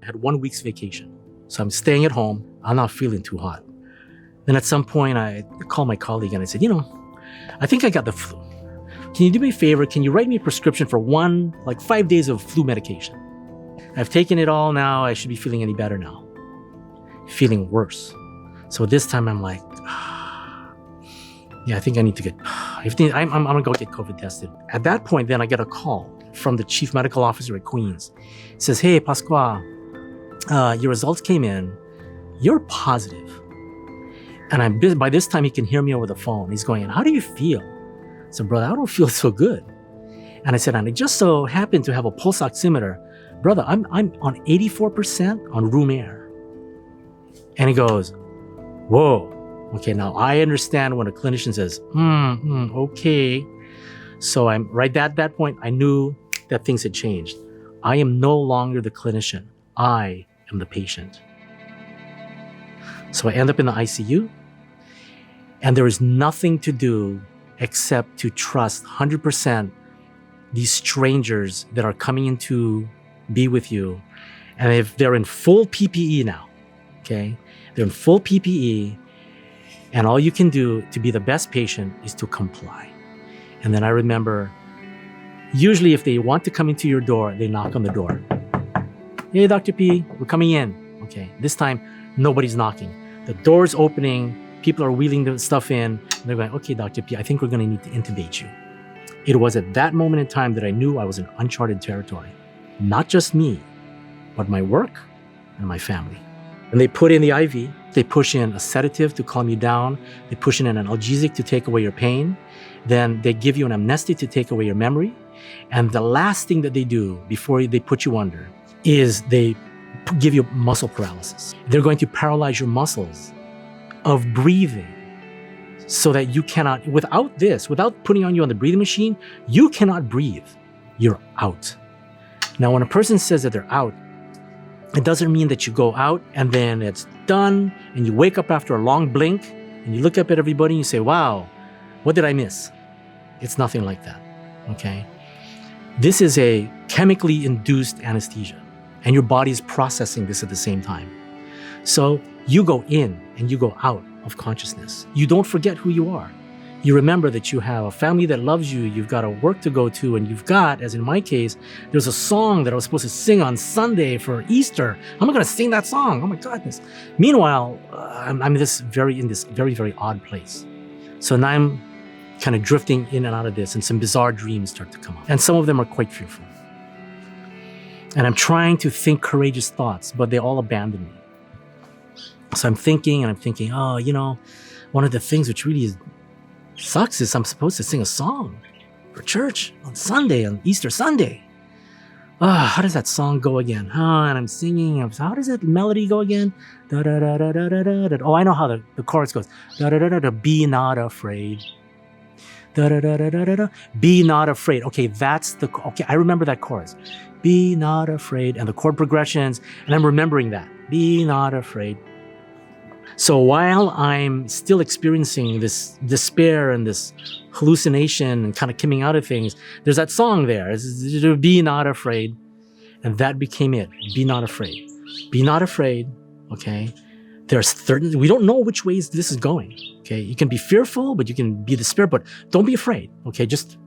had 1 week's vacation. So I'm staying at home. I'm not feeling too hot. Then at some point, I called my colleague and I said, I think I got the flu. Can you do me a favor? Can you write me a prescription for 5 days of flu medication? I've taken it all now. I should be feeling any better now. Feeling worse. So this time I'm like, yeah, I think I need to get, I'm gonna go get COVID tested. At that point, then I get a call from the chief medical officer at Queens. It says, hey, Pascua, your results came in. You're positive. And by this time, he can hear me over the phone. He's going, how do you feel? I said, brother, I don't feel so good. And I said, and I just so happen to have a pulse oximeter. Brother, I'm on 84% on room air. And he goes, whoa. Okay, now I understand when a clinician says, okay. So I'm right at that point, I knew that things had changed. I am no longer the clinician. I am the patient. So I end up in the ICU, and there is nothing to do except to trust 100% these strangers that are coming in to be with you. And if they're in full PPE now, okay? They're in full PPE, and all you can do to be the best patient is to comply. And then I remember, usually if they want to come into your door, they knock on the door. Hey, Dr. P, we're coming in. Okay, this time, nobody's knocking. The door's opening, people are wheeling the stuff in, and they're going, okay, Dr. P, I think we're gonna need to intubate you. It was at that moment in time that I knew I was in uncharted territory. Not just me, but my work and my family. And they put in the IV, they push in a sedative to calm you down, they push in an analgesic to take away your pain, then they give you an amnesty to take away your memory, and the last thing that they do before they put you under is they give you muscle paralysis. They're going to paralyze your muscles of breathing so that you cannot, without putting on you on the breathing machine, you cannot breathe. You're out. Now, when a person says that they're out, it doesn't mean that you go out and then it's done and you wake up after a long blink and you look up at everybody and you say, wow, what did I miss? It's nothing like that, okay? This is a chemically induced anesthesia and your body is processing this at the same time. So you go in and you go out of consciousness. You don't forget who you are. You remember that you have a family that loves you, you've got a work to go to, and you've got, as in my case, there's a song that I was supposed to sing on Sunday for Easter. How am I going to sing that song? Oh my goodness. Meanwhile, I'm in this very, very odd place. So now I'm kind of drifting in and out of this, and some bizarre dreams start to come up. And some of them are quite fearful. And I'm trying to think courageous thoughts, but they all abandon me. So I'm thinking, one of the things which really sucks is I'm supposed to sing a song for church on Sunday, on Easter Sunday. How does that song go again? And I'm singing. How does that melody go again? Da, da, da, da, da, da, da. Oh, I know how the chorus goes. Da, da, da, da, da. Be not afraid. Da, da, da, da, da, da, da. Be not afraid. Okay, I remember that chorus. Be not afraid. And the chord progressions, and I'm remembering that. Be not afraid. So while I'm still experiencing this despair and this hallucination and kind of coming out of things, there's that song there, Be Not Afraid. And that became it, Be Not Afraid. Be not afraid, okay? We don't know which ways this is going, okay? You can be fearful, but you can be the spirit, but don't be afraid, okay? Just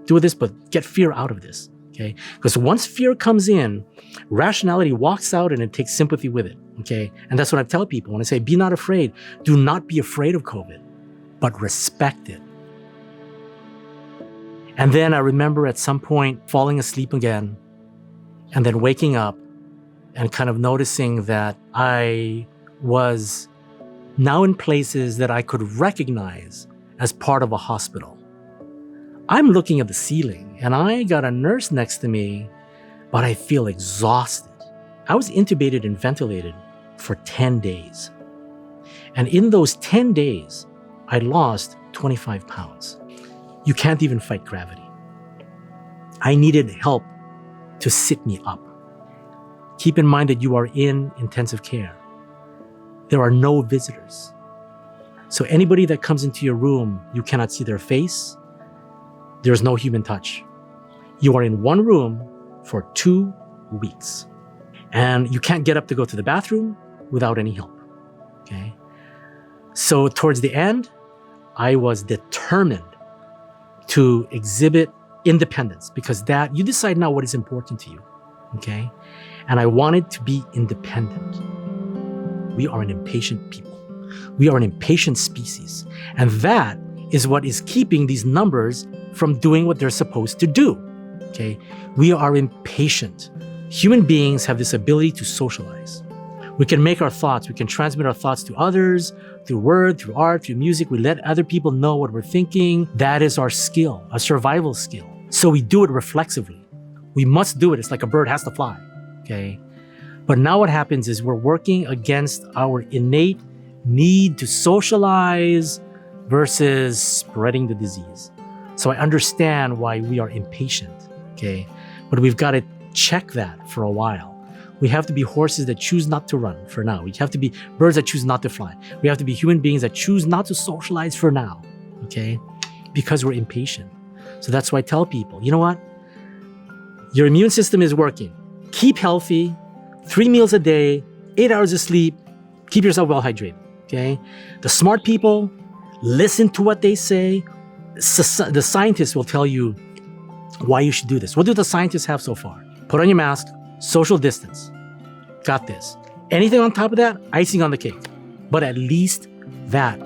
do this, but get fear out of this, okay? Because once fear comes in, rationality walks out and it takes sympathy with it, okay? And that's what I tell people when I say, be not afraid. Do not be afraid of COVID, but respect it. And then I remember at some point falling asleep again and then waking up and kind of noticing that I was now in places that I could recognize as part of a hospital. I'm looking at the ceiling and I got a nurse next to me, but I feel exhausted. I was intubated and ventilated for 10 days. And in those 10 days, I lost 25 pounds. You can't even fight gravity. I needed help to sit me up. Keep in mind that you are in intensive care. There are no visitors. So anybody that comes into your room, you cannot see their face. There's no human touch. You are in one room for 2 weeks. And you can't get up to go to the bathroom without any help. Okay. So towards the end, I was determined to exhibit independence, because that you decide now what is important to you. Okay. And I wanted to be independent. We are an impatient people. We are an impatient species. And that is what is keeping these numbers from doing what they're supposed to do. Okay. We are impatient. Human beings have this ability to socialize. We can make our thoughts, we can transmit our thoughts to others through word, through art, through music. We let other people know what we're thinking. That is our skill, a survival skill. So we do it reflexively. We must do it. It's like a bird has to fly. Okay. But now what happens is we're working against our innate need to socialize versus spreading the disease. So I understand why we are impatient. Okay. But we've got to check that for a while. We have to be horses that choose not to run for now. We have to be birds that choose not to fly. We have to be human beings that choose not to socialize for now, okay? Because we're impatient. So that's why I tell people, you know what? Your immune system is working. Keep healthy, 3 meals a day, 8 hours of sleep, keep yourself well hydrated, okay? The smart people, listen to what they say. The scientists will tell you why you should do this. What do the scientists have so far? Put on your mask, social distance. Got this. Anything on top of that, icing on the cake. But at least that